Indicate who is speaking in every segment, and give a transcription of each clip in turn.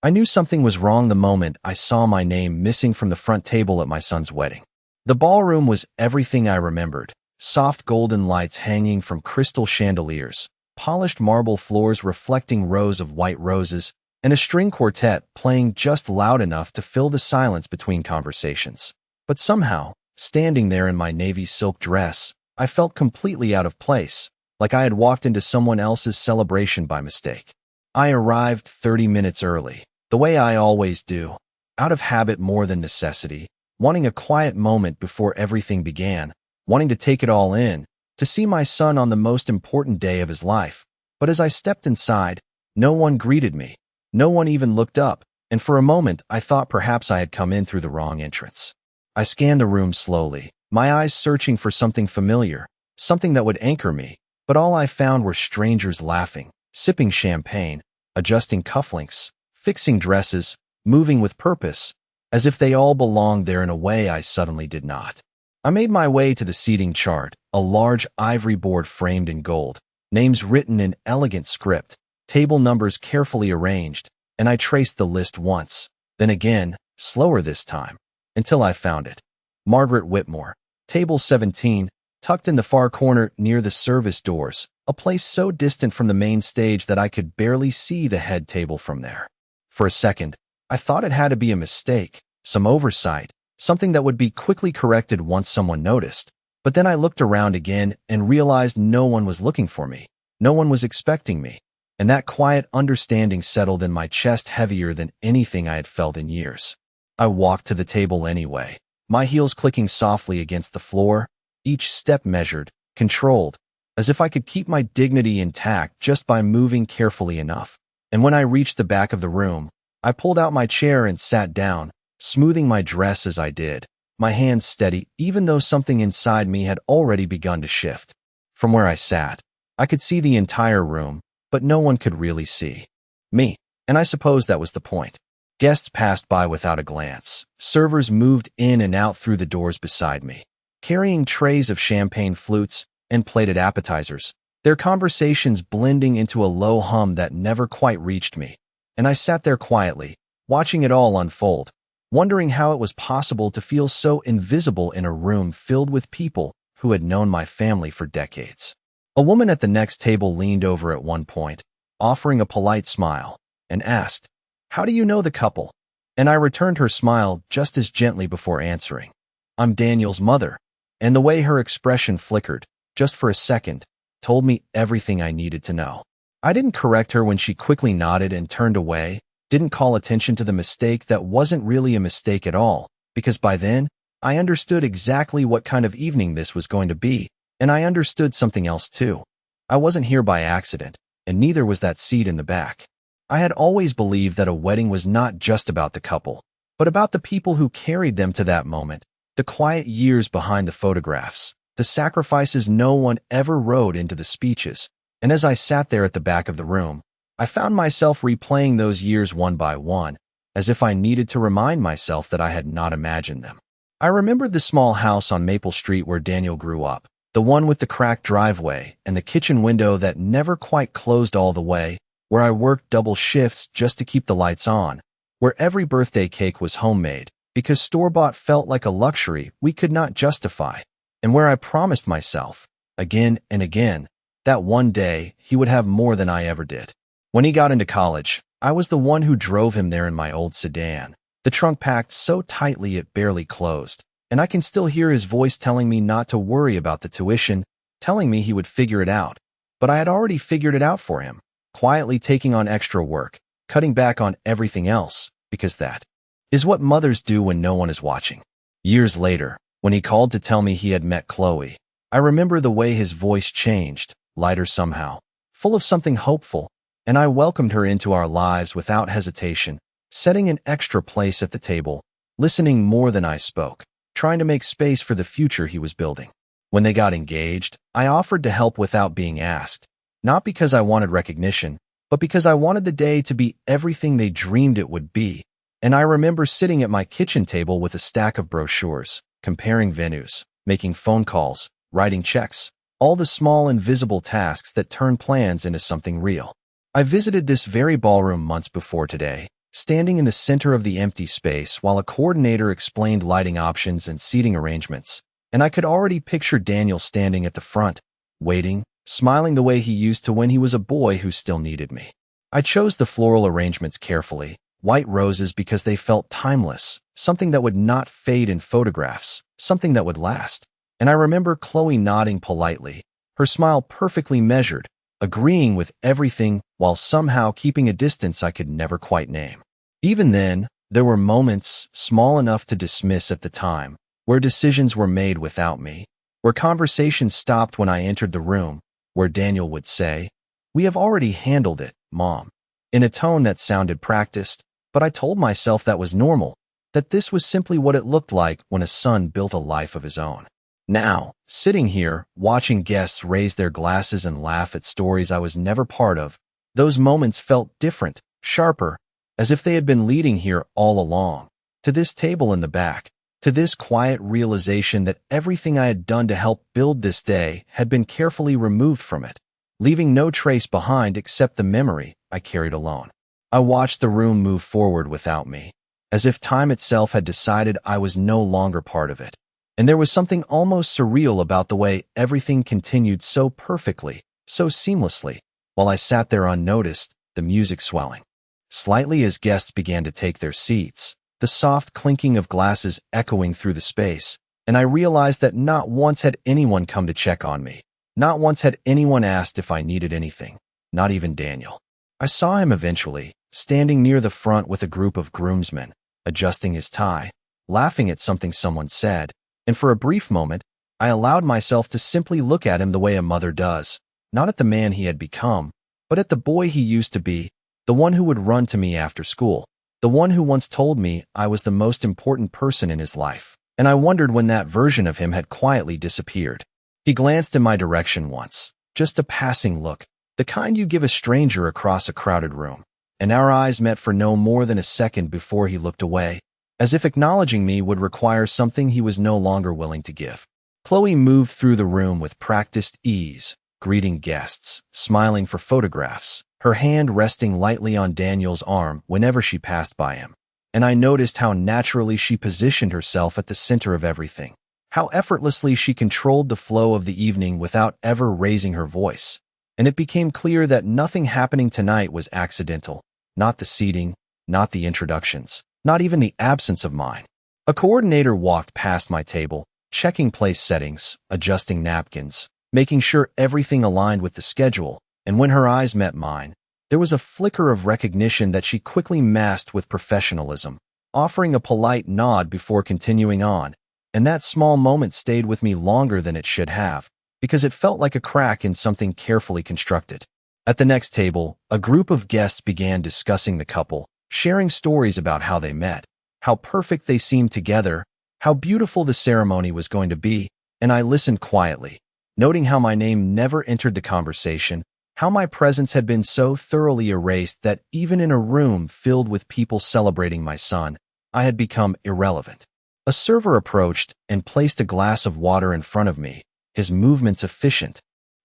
Speaker 1: I knew something was wrong the moment I saw my name missing from the front table at my son's wedding. The ballroom was everything I remembered. Soft golden lights hanging from crystal chandeliers, polished marble floors reflecting rows of white roses, and a string quartet playing just loud enough to fill the silence between conversations. But somehow, standing there in my navy silk dress, I felt completely out of place, like I had walked into someone else's celebration by mistake. I arrived 30 minutes early, the way I always do, out of habit more than necessity, wanting a quiet moment before everything began, wanting to take it all in, to see my son on the most important day of his life. But as I stepped inside, no one greeted me. No one even looked up, and for a moment I thought perhaps I had come in through the wrong entrance. I scanned the room slowly, my eyes searching for something familiar, something that would anchor me, but all I found were strangers laughing, sipping champagne, adjusting cufflinks, fixing dresses, moving with purpose, as if they all belonged there in a way I suddenly did not. I made my way to the seating chart, a large ivory board framed in gold, names written in elegant script, table numbers carefully arranged, and I traced the list once, then again, slower this time, until I found it. Margaret Whitmore, table 17, tucked in the far corner near the service doors, a place so distant from the main stage that I could barely see the head table from there. For a second, I thought it had to be a mistake, some oversight, something that would be quickly corrected once someone noticed. But then I looked around again and realized no one was looking for me. No one was expecting me. And that quiet understanding settled in my chest heavier than anything I had felt in years. I walked to the table anyway, my heels clicking softly against the floor, each step measured, controlled, as if I could keep my dignity intact just by moving carefully enough. And when I reached the back of the room, I pulled out my chair and sat down, smoothing my dress as I did, my hands steady even though something inside me had already begun to shift. From where I sat, I could see the entire room, but no one could really see me, and I suppose that was the point. Guests passed by without a glance. Servers moved in and out through the doors beside me, carrying trays of champagne flutes and plated appetizers, their conversations blending into a low hum that never quite reached me. And I sat there quietly, watching it all unfold, wondering how it was possible to feel so invisible in a room filled with people who had known my family for decades. A woman at the next table leaned over at one point, offering a polite smile, and asked, "How do you know the couple?" And I returned her smile just as gently before answering, "I'm Daniel's mother." And the way her expression flickered, just for a second, told me everything I needed to know. I didn't correct her when she quickly nodded and turned away, didn't call attention to the mistake that wasn't really a mistake at all, because by then, I understood exactly what kind of evening this was going to be. And I understood something else too. I wasn't here by accident, and neither was that seat in the back. I had always believed that a wedding was not just about the couple, but about the people who carried them to that moment, the quiet years behind the photographs, the sacrifices no one ever wrote into the speeches. And as I sat there at the back of the room, I found myself replaying those years one by one, as if I needed to remind myself that I had not imagined them. I remembered the small house on Maple Street where Daniel grew up, the one with the cracked driveway and the kitchen window that never quite closed all the way, where I worked double shifts just to keep the lights on, where every birthday cake was homemade because store-bought felt like a luxury we could not justify, and where I promised myself, again and again, that one day he would have more than I ever did. When he got into college, I was the one who drove him there in my old sedan, the trunk packed so tightly it barely closed. And I can still hear his voice telling me not to worry about the tuition, telling me he would figure it out. But I had already figured it out for him, quietly taking on extra work, cutting back on everything else, because that is what mothers do when no one is watching. Years later, when he called to tell me he had met Chloe, I remember the way his voice changed, lighter somehow, full of something hopeful, and I welcomed her into our lives without hesitation, setting an extra place at the table, listening more than I spoke, trying to make space for the future he was building. When they got engaged, I offered to help without being asked, not because I wanted recognition, but because I wanted the day to be everything they dreamed it would be. And I remember sitting at my kitchen table with a stack of brochures, comparing venues, making phone calls, writing checks, all the small invisible tasks that turn plans into something real. I visited this very ballroom months before today, standing in the center of the empty space while a coordinator explained lighting options and seating arrangements, and I could already picture Daniel standing at the front, waiting, smiling the way he used to when he was a boy who still needed me. I chose the floral arrangements carefully, white roses because they felt timeless, something that would not fade in photographs, something that would last. And I remember Chloe nodding politely, her smile perfectly measured, agreeing with everything while somehow keeping a distance I could never quite name. Even then, there were moments, small enough to dismiss at the time, where decisions were made without me, where conversations stopped when I entered the room, where Daniel would say, "We have already handled it, Mom," in a tone that sounded practiced, but I told myself that was normal, that this was simply what it looked like when a son built a life of his own. Now, sitting here, watching guests raise their glasses and laugh at stories I was never part of, those moments felt different, sharper, as if they had been leading here all along, to this table in the back, to this quiet realization that everything I had done to help build this day had been carefully removed from it, leaving no trace behind except the memory I carried alone. I watched the room move forward without me, as if time itself had decided I was no longer part of it. And there was something almost surreal about the way everything continued so perfectly, so seamlessly, while I sat there unnoticed, the music swelling slightly as guests began to take their seats, the soft clinking of glasses echoing through the space, and I realized that not once had anyone come to check on me. Not once had anyone asked if I needed anything, not even Daniel. I saw him eventually, standing near the front with a group of groomsmen, adjusting his tie, laughing at something someone said, and for a brief moment, I allowed myself to simply look at him the way a mother does, not at the man he had become, but at the boy he used to be, the one who would run to me after school, the one who once told me I was the most important person in his life, and I wondered when that version of him had quietly disappeared. He glanced in my direction once, just a passing look, the kind you give a stranger across a crowded room, and our eyes met for no more than a second before he looked away, as if acknowledging me would require something he was no longer willing to give. Chloe moved through the room with practiced ease, greeting guests, smiling for photographs, her hand resting lightly on Daniel's arm whenever she passed by him. And I noticed how naturally she positioned herself at the center of everything, how effortlessly she controlled the flow of the evening without ever raising her voice. And it became clear that nothing happening tonight was accidental, not the seating, not the introductions, not even the absence of mine. A coordinator walked past my table, checking place settings, adjusting napkins, making sure everything aligned with the schedule, and when her eyes met mine, there was a flicker of recognition that she quickly masked with professionalism, offering a polite nod before continuing on, and that small moment stayed with me longer than it should have, because it felt like a crack in something carefully constructed. At the next table, a group of guests began discussing the couple, sharing stories about how they met, how perfect they seemed together, how beautiful the ceremony was going to be, and I listened quietly, noting how my name never entered the conversation, how my presence had been so thoroughly erased that even in a room filled with people celebrating my son, I had become irrelevant. A server approached and placed a glass of water in front of me, his movements efficient,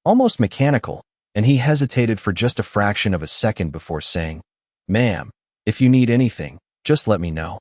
Speaker 1: almost mechanical, and he hesitated for just a fraction of a second before saying, "Ma'am, if you need anything, just let me know."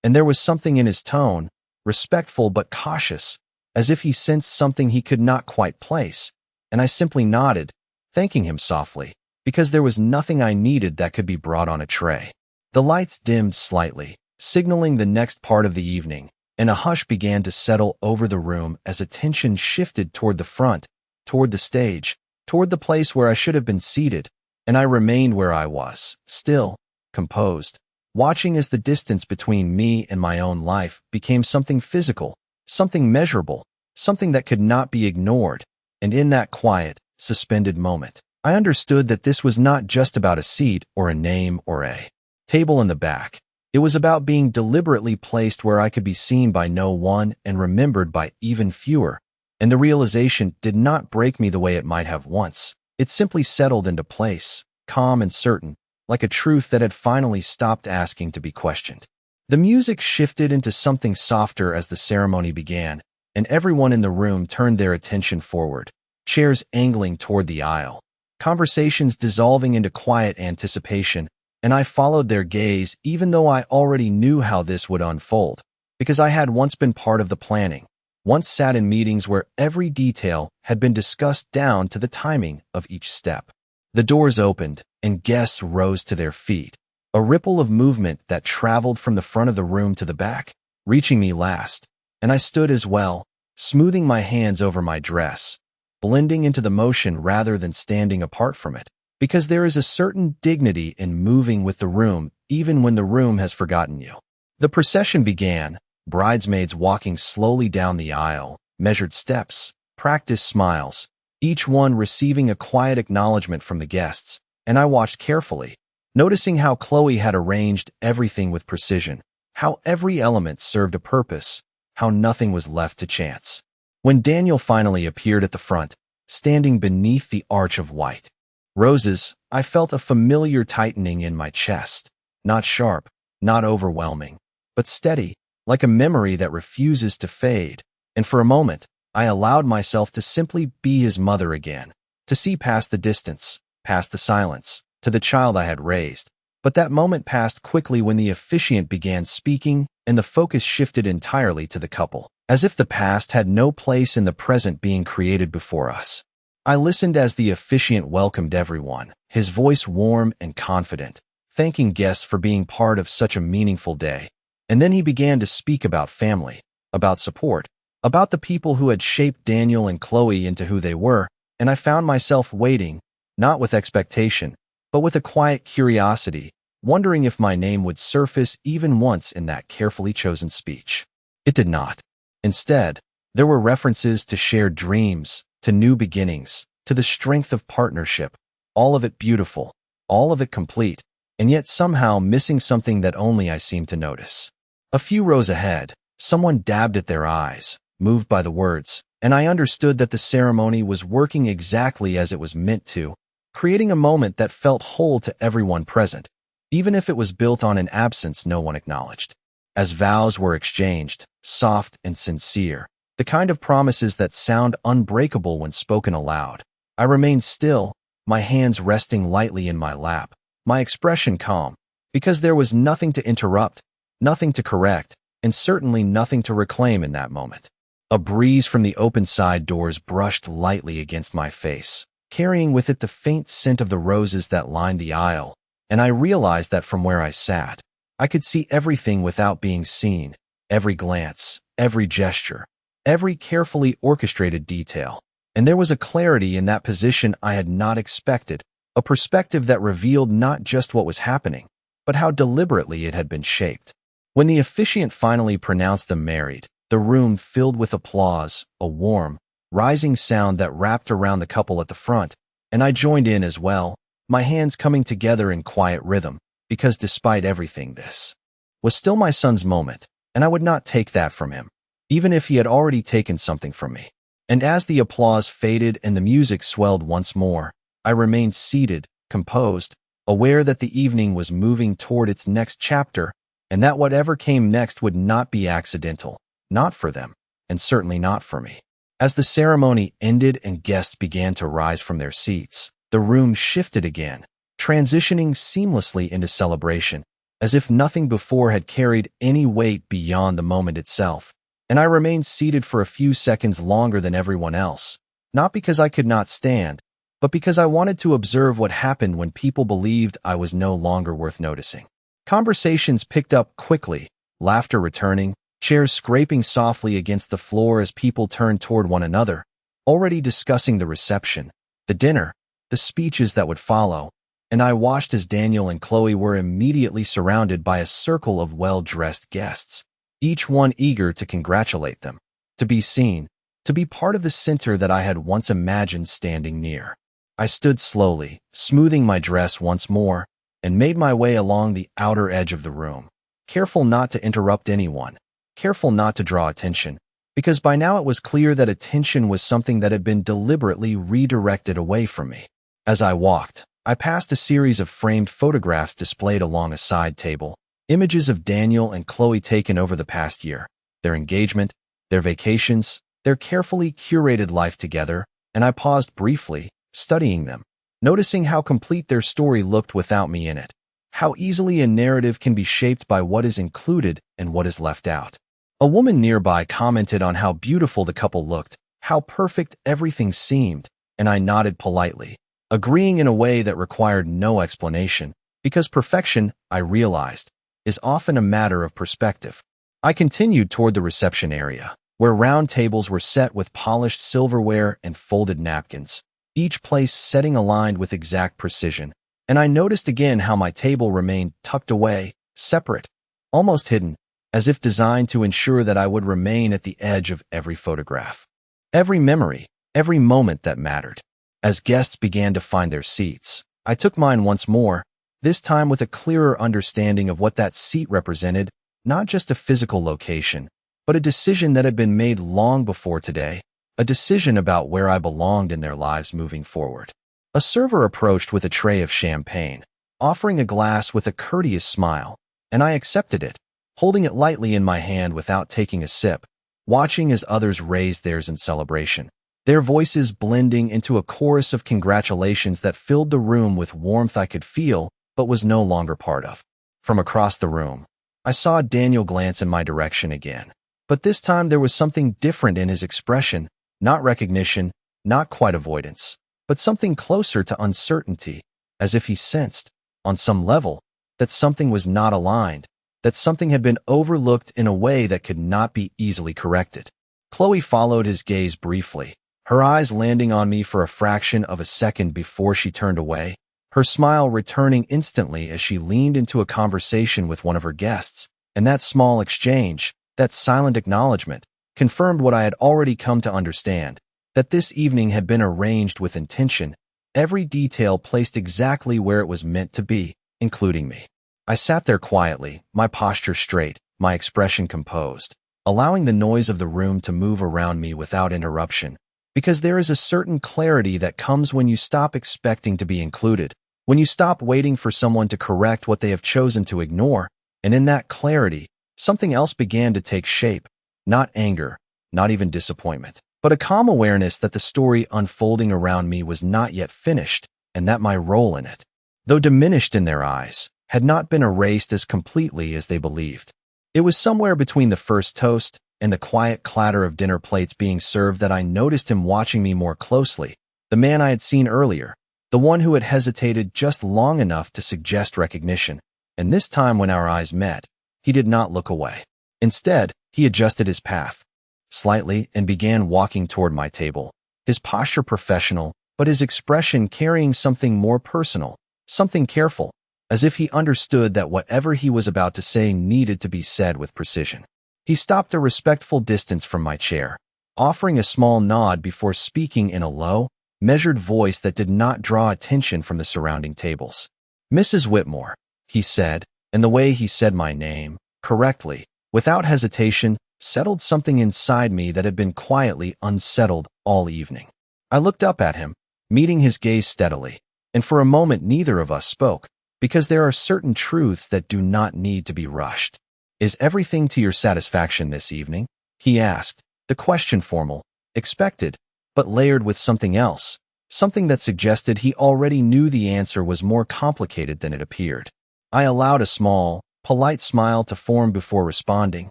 Speaker 1: And there was something in his tone, respectful but cautious, as if he sensed something he could not quite place, and I simply nodded, thanking him softly, because there was nothing I needed that could be brought on a tray. The lights dimmed slightly, signaling the next part of the evening, and a hush began to settle over the room as attention shifted toward the front, toward the stage, toward the place where I should have been seated, and I remained where I was, still, composed, watching as the distance between me and my own life became something physical, something measurable, something that could not be ignored, and in that quiet, suspended moment, I understood that this was not just about a seat or a name or a table in the back. It was about being deliberately placed where I could be seen by no one and remembered by even fewer. And the realization did not break me the way it might have once. It simply settled into place, calm and certain, like a truth that had finally stopped asking to be questioned. The music shifted into something softer as the ceremony began, and everyone in the room turned their attention forward, chairs angling toward the aisle, conversations dissolving into quiet anticipation, and I followed their gaze even though I already knew how this would unfold, because I had once been part of the planning, once sat in meetings where every detail had been discussed down to the timing of each step. The doors opened, and guests rose to their feet, a ripple of movement that traveled from the front of the room to the back, reaching me last, and I stood as well, smoothing my hands over my dress, blending into the motion rather than standing apart from it, because there is a certain dignity in moving with the room even when the room has forgotten you. The procession began, bridesmaids walking slowly down the aisle, measured steps, practiced smiles, each one receiving a quiet acknowledgement from the guests, and I watched carefully, noticing how Chloe had arranged everything with precision, how every element served a purpose, how nothing was left to chance. When Daniel finally appeared at the front, standing beneath the arch of white roses, I felt a familiar tightening in my chest, not sharp, not overwhelming, but steady, like a memory that refuses to fade, and for a moment, I allowed myself to simply be his mother again, to see past the distance, past the silence, to the child I had raised. But that moment passed quickly when the officiant began speaking and the focus shifted entirely to the couple, as if the past had no place in the present being created before us. I listened as the officiant welcomed everyone, his voice warm and confident, thanking guests for being part of such a meaningful day. And then he began to speak about family, about support, about the people who had shaped Daniel and Chloe into who they were, and I found myself waiting, not with expectation, but with a quiet curiosity, wondering if my name would surface even once in that carefully chosen speech. It did not. Instead, there were references to shared dreams, to new beginnings, to the strength of partnership, all of it beautiful, all of it complete, and yet somehow missing something that only I seemed to notice. A few rows ahead, someone dabbed at their eyes, moved by the words, and I understood that the ceremony was working exactly as it was meant to, creating a moment that felt whole to everyone present, even if it was built on an absence no one acknowledged. As vows were exchanged, soft and sincere, the kind of promises that sound unbreakable when spoken aloud, I remained still, my hands resting lightly in my lap, my expression calm, because there was nothing to interrupt, nothing to correct, and certainly nothing to reclaim in that moment. A breeze from the open side doors brushed lightly against my face, carrying with it the faint scent of the roses that lined the aisle, and I realized that from where I sat, I could see everything without being seen, every glance, every gesture, every carefully orchestrated detail, and there was a clarity in that position I had not expected, a perspective that revealed not just what was happening, but how deliberately it had been shaped. When the officiant finally pronounced them married, the room filled with applause, a warm, rising sound that wrapped around the couple at the front, and I joined in as well, my hands coming together in quiet rhythm, because despite everything, this was still my son's moment, and I would not take that from him, even if he had already taken something from me. And as the applause faded and the music swelled once more, I remained seated, composed, aware that the evening was moving toward its next chapter, and that whatever came next would not be accidental, not for them, and certainly not for me. As the ceremony ended and guests began to rise from their seats, the room shifted again, transitioning seamlessly into celebration, as if nothing before had carried any weight beyond the moment itself. And I remained seated for a few seconds longer than everyone else, not because I could not stand, but because I wanted to observe what happened when people believed I was no longer worth noticing. Conversations picked up quickly, laughter returning, chairs scraping softly against the floor as people turned toward one another, already discussing the reception, the dinner, the speeches that would follow, and I watched as Daniel and Chloe were immediately surrounded by a circle of well-dressed guests, each one eager to congratulate them, to be seen, to be part of the center that I had once imagined standing near. I stood slowly, smoothing my dress once more, and made my way along the outer edge of the room, careful not to interrupt anyone, careful not to draw attention, because by now it was clear that attention was something that had been deliberately redirected away from me. As I walked, I passed a series of framed photographs displayed along a side table, images of Daniel and Chloe taken over the past year, their engagement, their vacations, their carefully curated life together, and I paused briefly, studying them, noticing how complete their story looked without me in it, how easily a narrative can be shaped by what is included and what is left out. A woman nearby commented on how beautiful the couple looked, how perfect everything seemed, and I nodded politely, agreeing in a way that required no explanation, because perfection, I realized, is often a matter of perspective. I continued toward the reception area, where round tables were set with polished silverware and folded napkins, each place setting aligned with exact precision, and I noticed again how my table remained tucked away, separate, almost hidden, as if designed to ensure that I would remain at the edge of every photograph. Every memory, every moment that mattered. As guests began to find their seats, I took mine once more, this time with a clearer understanding of what that seat represented, not just a physical location, but a decision that had been made long before today, a decision about where I belonged in their lives moving forward. A server approached with a tray of champagne, offering a glass with a courteous smile, and I accepted it, holding it lightly in my hand without taking a sip, watching as others raised theirs in celebration, their voices blending into a chorus of congratulations that filled the room with warmth I could feel but was no longer part of. From across the room, I saw Daniel glance in my direction again, but this time there was something different in his expression, not recognition, not quite avoidance, but something closer to uncertainty, as if he sensed, on some level, that something was not aligned, that something had been overlooked in a way that could not be easily corrected. Chloe followed his gaze briefly, her eyes landing on me for a fraction of a second before she turned away, her smile returning instantly as she leaned into a conversation with one of her guests, and that small exchange, that silent acknowledgement, confirmed what I had already come to understand, that this evening had been arranged with intention, every detail placed exactly where it was meant to be, including me. I sat there quietly, my posture straight, my expression composed, allowing the noise of the room to move around me without interruption, because there is a certain clarity that comes when you stop expecting to be included, when you stop waiting for someone to correct what they have chosen to ignore, and in that clarity, something else began to take shape, not anger, not even disappointment, but a calm awareness that the story unfolding around me was not yet finished, and that my role in it, though diminished in their eyes, had not been erased as completely as they believed. It was somewhere between the first toast and the quiet clatter of dinner plates being served that I noticed him watching me more closely, the man I had seen earlier, the one who had hesitated just long enough to suggest recognition, and this time when our eyes met, he did not look away. Instead, he adjusted his path slightly and began walking toward my table, his posture professional, but his expression carrying something more personal, something careful, as if he understood that whatever he was about to say needed to be said with precision. He stopped a respectful distance from my chair, offering a small nod before speaking in a low, measured voice that did not draw attention from the surrounding tables. "Mrs. Whitmore," he said, and the way he said my name, correctly, without hesitation, settled something inside me that had been quietly unsettled all evening. I looked up at him, meeting his gaze steadily, and for a moment neither of us spoke, because there are certain truths that do not need to be rushed. "Is everything to your satisfaction this evening?" he asked, the question formal, expected, but layered with something else, something that suggested he already knew the answer was more complicated than it appeared. I allowed a small, polite smile to form before responding,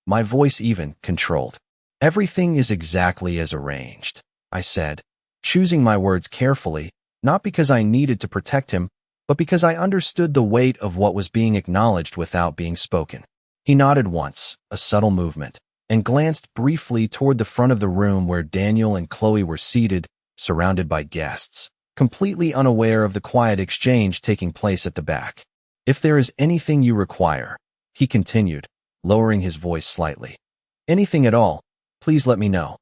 Speaker 1: my voice even controlled. "Everything is exactly as arranged," I said, choosing my words carefully, not because I needed to protect him, but because I understood the weight of what was being acknowledged without being spoken. He nodded once, a subtle movement, and glanced briefly toward the front of the room where Daniel and Chloe were seated, surrounded by guests, completely unaware of the quiet exchange taking place at the back. "If there is anything you require," he continued, lowering his voice slightly, "anything at all, please let me know."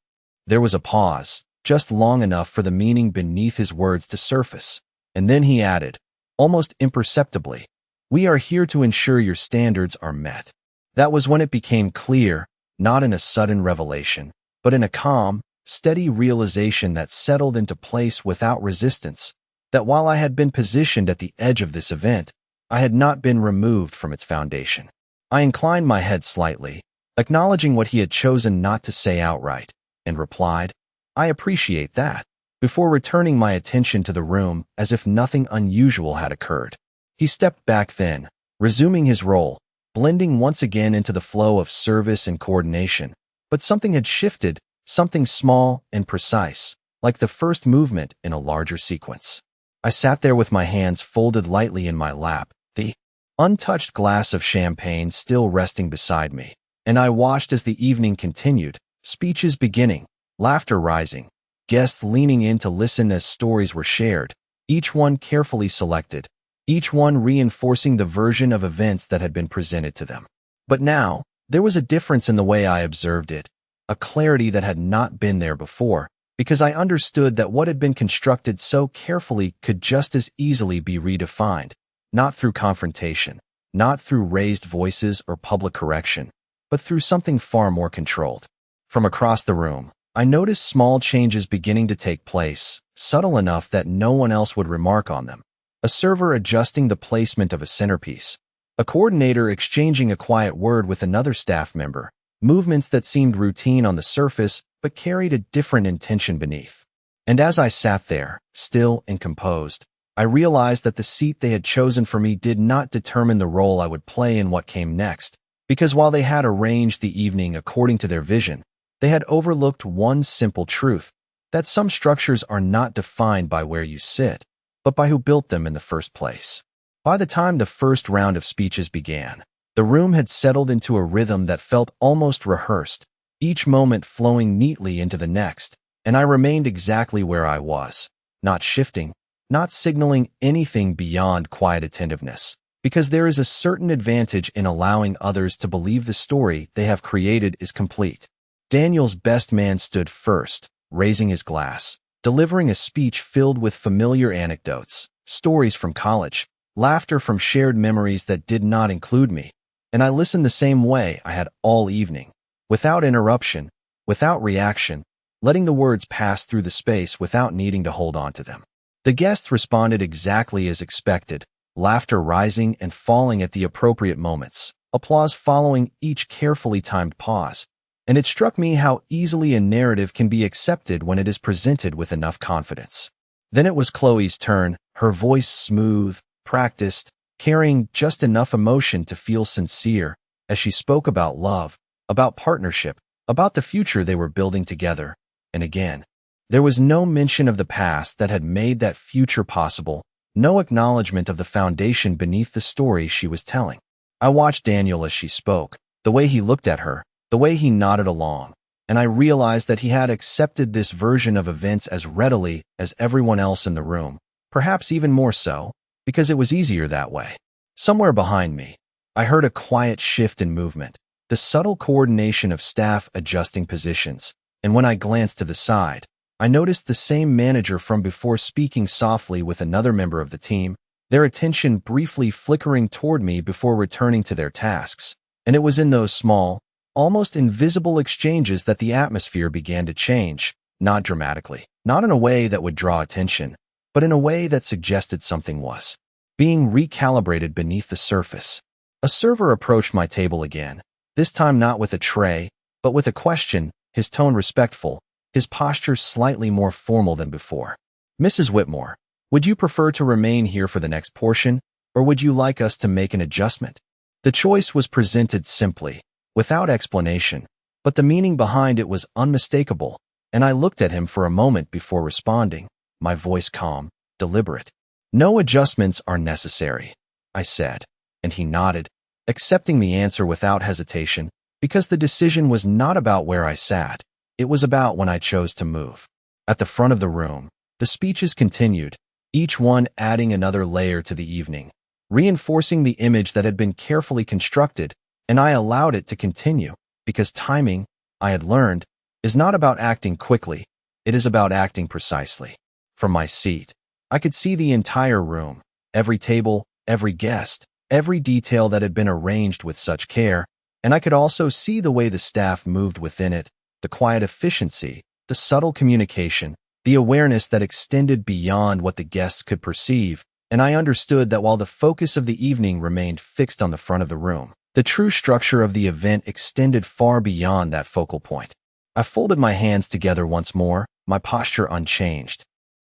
Speaker 1: There was a pause, just long enough for the meaning beneath his words to surface, and then he added, almost imperceptibly, "We are here to ensure your standards are met." That was when it became clear, not in a sudden revelation, but in a calm, steady realization that settled into place without resistance, that while I had been positioned at the edge of this event, I had not been removed from its foundation. I inclined my head slightly, acknowledging what he had chosen not to say outright, and replied, "I appreciate that," before returning my attention to the room as if nothing unusual had occurred. He stepped back then, resuming his role, blending once again into the flow of service and coordination. But something had shifted, something small and precise, like the first movement in a larger sequence. I sat there with my hands folded lightly in my lap, the untouched glass of champagne still resting beside me, and I watched as the evening continued, speeches beginning, laughter rising, guests leaning in to listen as stories were shared, each one carefully selected, each one reinforcing the version of events that had been presented to them. But now, there was a difference in the way I observed it, a clarity that had not been there before, because I understood that what had been constructed so carefully could just as easily be redefined, not through confrontation, not through raised voices or public correction, but through something far more controlled. From across the room, I noticed small changes beginning to take place, subtle enough that no one else would remark on them. A server adjusting the placement of a centerpiece, a coordinator exchanging a quiet word with another staff member, movements that seemed routine on the surface but carried a different intention beneath. And as I sat there, still and composed, I realized that the seat they had chosen for me did not determine the role I would play in what came next, because while they had arranged the evening according to their vision, they had overlooked one simple truth, that some structures are not defined by where you sit, but by who built them in the first place. By the time the first round of speeches began, the room had settled into a rhythm that felt almost rehearsed, each moment flowing neatly into the next, and I remained exactly where I was, not shifting, not signaling anything beyond quiet attentiveness, because there is a certain advantage in allowing others to believe the story they have created is complete. Daniel's best man stood first, raising his glass, delivering a speech filled with familiar anecdotes, stories from college, laughter from shared memories that did not include me, and I listened the same way I had all evening, without interruption, without reaction, letting the words pass through the space without needing to hold on to them. The guests responded exactly as expected, laughter rising and falling at the appropriate moments, applause following each carefully timed pause, and it struck me how easily a narrative can be accepted when it is presented with enough confidence. Then it was Chloe's turn, her voice smooth, practiced, carrying just enough emotion to feel sincere, as she spoke about love, about partnership, about the future they were building together. And again, there was no mention of the past that had made that future possible, no acknowledgement of the foundation beneath the story she was telling. I watched Daniel as she spoke, the way he looked at her, the way he nodded along, and I realized that he had accepted this version of events as readily as everyone else in the room, perhaps even more so, because it was easier that way. Somewhere behind me, I heard a quiet shift in movement, the subtle coordination of staff adjusting positions, and when I glanced to the side, I noticed the same manager from before speaking softly with another member of the team, their attention briefly flickering toward me before returning to their tasks. And it was in those small, almost invisible exchanges that the atmosphere began to change, not dramatically, not in a way that would draw attention, but in a way that suggested something was being recalibrated beneath the surface. A server approached my table again, this time not with a tray, but with a question, his tone respectful, his posture slightly more formal than before. "Mrs. Whitmore, would you prefer to remain here for the next portion, or would you like us to make an adjustment?" The choice was presented simply, without explanation, but the meaning behind it was unmistakable, and I looked at him for a moment before responding, my voice calm, deliberate. "No adjustments are necessary," I said, and he nodded, accepting the answer without hesitation, because the decision was not about where I sat, it was about when I chose to move. At the front of the room, the speeches continued, each one adding another layer to the evening, reinforcing the image that had been carefully constructed, and I allowed it to continue, because timing, I had learned, is not about acting quickly, it is about acting precisely. From my seat, I could see the entire room, every table, every guest, every detail that had been arranged with such care, and I could also see the way the staff moved within it, the quiet efficiency, the subtle communication, the awareness that extended beyond what the guests could perceive, and I understood that while the focus of the evening remained fixed on the front of the room, the true structure of the event extended far beyond that focal point. I folded my hands together once more, my posture unchanged,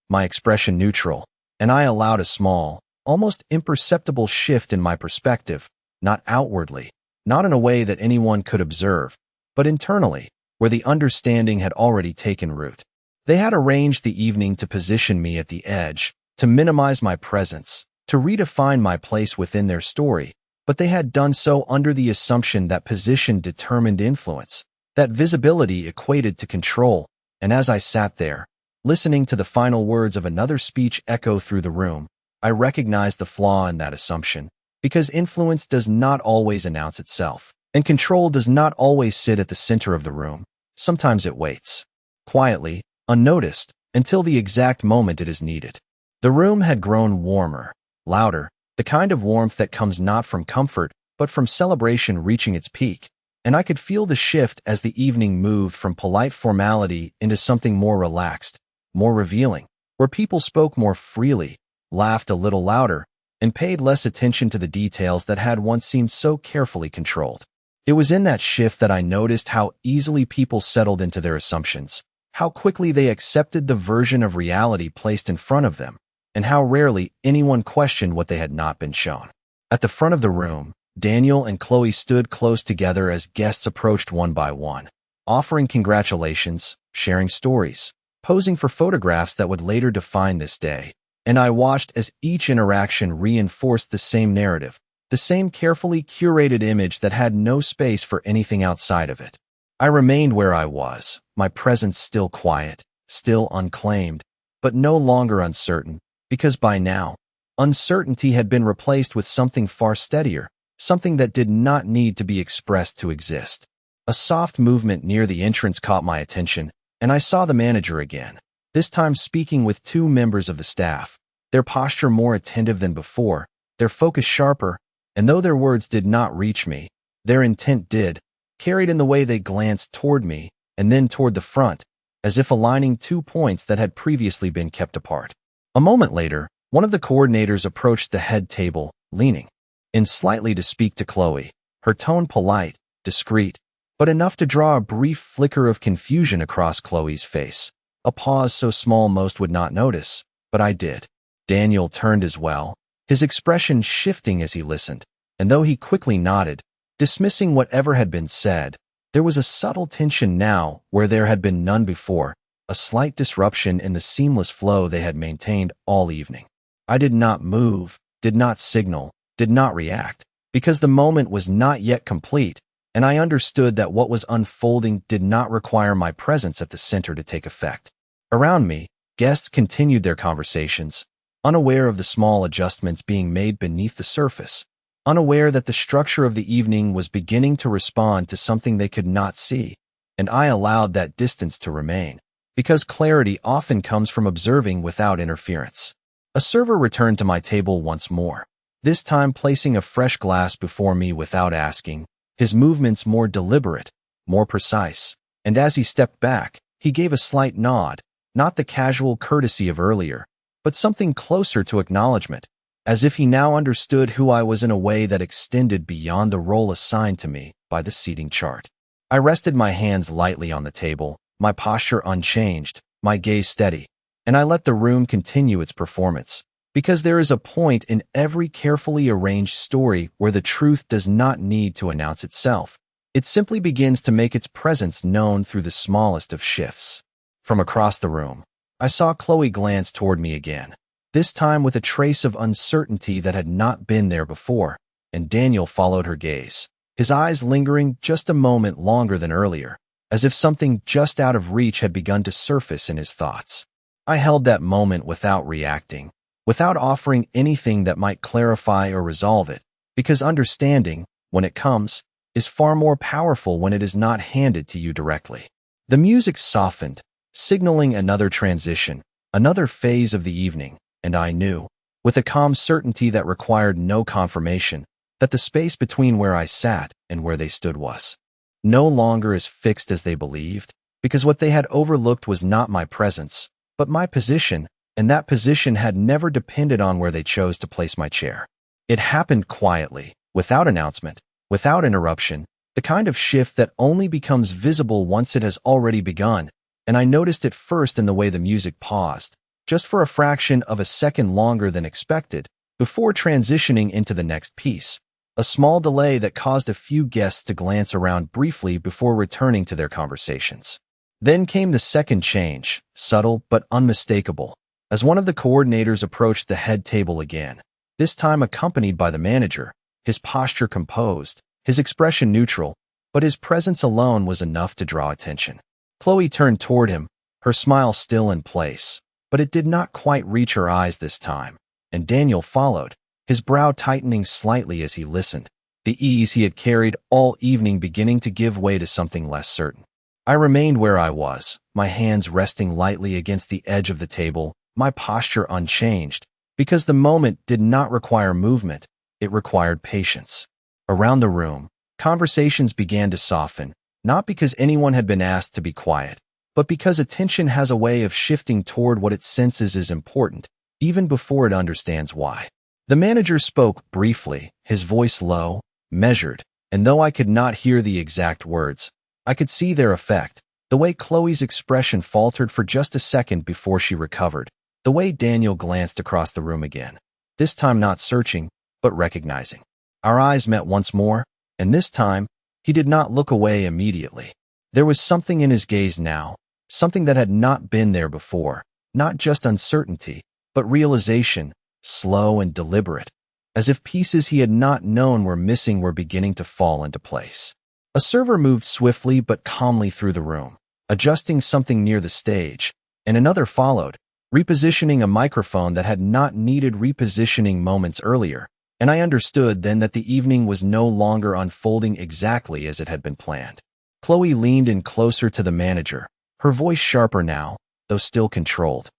Speaker 1: my expression neutral, and I allowed a small, almost imperceptible shift in my perspective, not outwardly, not in a way that anyone could observe, but internally, where the understanding had already taken root. They had arranged the evening to position me at the edge, to minimize my presence, to redefine my place within their story, but they had done so under the assumption that position determined influence, that visibility equated to control, and as I sat there, listening to the final words of another speech echo through the room, I recognized the flaw in that assumption, because influence does not always announce itself, and control does not always sit at the center of the room. Sometimes it waits, quietly, unnoticed, until the exact moment it is needed. The room had grown warmer, louder, the kind of warmth that comes not from comfort, but from celebration reaching its peak, and I could feel the shift as the evening moved from polite formality into something more relaxed, more revealing, where people spoke more freely, laughed a little louder, and paid less attention to the details that had once seemed so carefully controlled. It was in that shift that I noticed how easily people settled into their assumptions, how quickly they accepted the version of reality placed in front of them, and how rarely anyone questioned what they had not been shown. At the front of the room, Daniel and Chloe stood close together as guests approached one by one, offering congratulations, sharing stories, posing for photographs that would later define this day, and I watched as each interaction reinforced the same narrative, the same carefully curated image that had no space for anything outside of it. I remained where I was, my presence still quiet, still unclaimed, but no longer uncertain, because by now, uncertainty had been replaced with something far steadier, something that did not need to be expressed to exist. A soft movement near the entrance caught my attention, and I saw the manager again, this time speaking with two members of the staff, their posture more attentive than before, their focus sharper, and though their words did not reach me, their intent did, carried in the way they glanced toward me and then toward the front, as if aligning 2 points that had previously been kept apart. A moment later, one of the coordinators approached the head table, leaning in slightly to speak to Chloe, her tone polite, discreet, but enough to draw a brief flicker of confusion across Chloe's face, a pause so small most would not notice, but I did. Daniel turned as well, his expression shifting as he listened, and though he quickly nodded, dismissing whatever had been said, there was a subtle tension now where there had been none before, a slight disruption in the seamless flow they had maintained all evening. I did not move, did not signal, did not react, because the moment was not yet complete, and I understood that what was unfolding did not require my presence at the center to take effect. Around me, guests continued their conversations, unaware of the small adjustments being made beneath the surface, unaware that the structure of the evening was beginning to respond to something they could not see, and I allowed that distance to remain, because clarity often comes from observing without interference. A server returned to my table once more, this time placing a fresh glass before me without asking, his movements more deliberate, more precise, and as he stepped back, he gave a slight nod, not the casual courtesy of earlier, but something closer to acknowledgement, as if he now understood who I was in a way that extended beyond the role assigned to me by the seating chart. I rested my hands lightly on the table, my posture unchanged, my gaze steady, and I let the room continue its performance, because there is a point in every carefully arranged story where the truth does not need to announce itself. It simply begins to make its presence known through the smallest of shifts. From across the room, I saw Chloe glance toward me again, this time with a trace of uncertainty that had not been there before, and Daniel followed her gaze, his eyes lingering just a moment longer than earlier, as if something just out of reach had begun to surface in his thoughts. I held that moment without reacting, without offering anything that might clarify or resolve it, because understanding, when it comes, is far more powerful when it is not handed to you directly. The music softened, signaling another transition, another phase of the evening, and I knew, with a calm certainty that required no confirmation, that the space between where I sat and where they stood was no longer as fixed as they believed, because what they had overlooked was not my presence, but my position, and that position had never depended on where they chose to place my chair. It happened quietly, without announcement, without interruption, the kind of shift that only becomes visible once it has already begun, and I noticed it first in the way the music paused, just for a fraction of a second longer than expected, before transitioning into the next piece, a small delay that caused a few guests to glance around briefly before returning to their conversations. Then came the second change, subtle but unmistakable, as one of the coordinators approached the head table again, this time accompanied by the manager, his posture composed, his expression neutral, but his presence alone was enough to draw attention. Chloe turned toward him, her smile still in place, but it did not quite reach her eyes this time, and Daniel followed, his brow tightening slightly as he listened, the ease he had carried all evening beginning to give way to something less certain. I remained where I was, my hands resting lightly against the edge of the table, my posture unchanged, because the moment did not require movement, it required patience. Around the room, conversations began to soften, not because anyone had been asked to be quiet, but because attention has a way of shifting toward what it senses is important, even before it understands why. The manager spoke briefly, his voice low, measured, and though I could not hear the exact words, I could see their effect, the way Chloe's expression faltered for just a second before she recovered, the way Daniel glanced across the room again, this time not searching, but recognizing. Our eyes met once more, and this time, he did not look away immediately. There was something in his gaze now, something that had not been there before, not just uncertainty, but realization, slow and deliberate, as if pieces he had not known were missing were beginning to fall into place. A server moved swiftly but calmly through the room, adjusting something near the stage, and another followed, repositioning a microphone that had not needed repositioning moments earlier, and I understood then that the evening was no longer unfolding exactly as it had been planned. Chloe leaned in closer to the manager, her voice sharper now, though still controlled,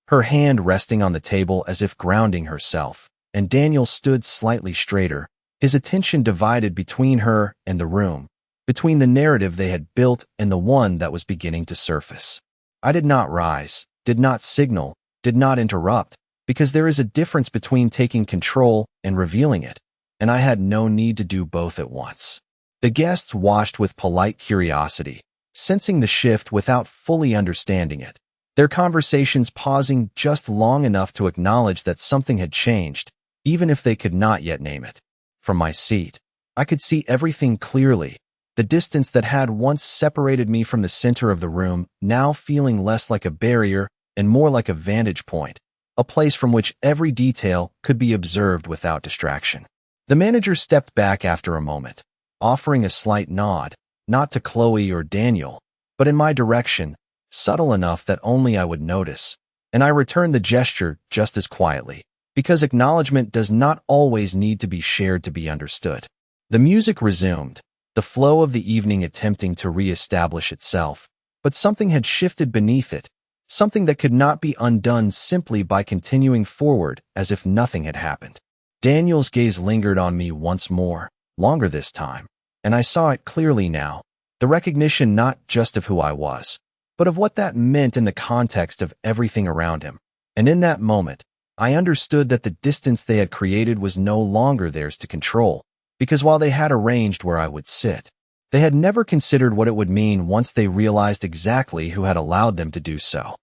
Speaker 1: her hand resting on the table as if grounding herself, and Daniel stood slightly straighter, his attention divided between her and the room, between the narrative they had built and the one that was beginning to surface. I did not rise, did not signal, did not interrupt, because there is a difference between taking control and revealing it, and I had no need to do both at once. The guests watched with polite curiosity, sensing the shift without fully understanding it, their conversations pausing just long enough to acknowledge that something had changed, even if they could not yet name it. From my seat, I could see everything clearly, the distance that had once separated me from the center of the room now feeling less like a barrier and more like a vantage point, a place from which every detail could be observed without distraction. The manager stepped back after a moment, offering a slight nod, not to Chloe or Daniel, but in my direction, subtle enough that only I would notice, and I returned the gesture just as quietly, because acknowledgement does not always need to be shared to be understood. The music resumed, the flow of the evening attempting to re-establish itself, but something had shifted beneath it, something that could not be undone simply by continuing forward as if nothing had happened. Daniel's gaze lingered on me once more, longer this time, and I saw it clearly now, the recognition not just of who I was, but of what that meant in the context of everything around him. And in that moment, I understood that the distance they had created was no longer theirs to control, because while they had arranged where I would sit, they had never considered what it would mean once they realized exactly who had allowed them to do so.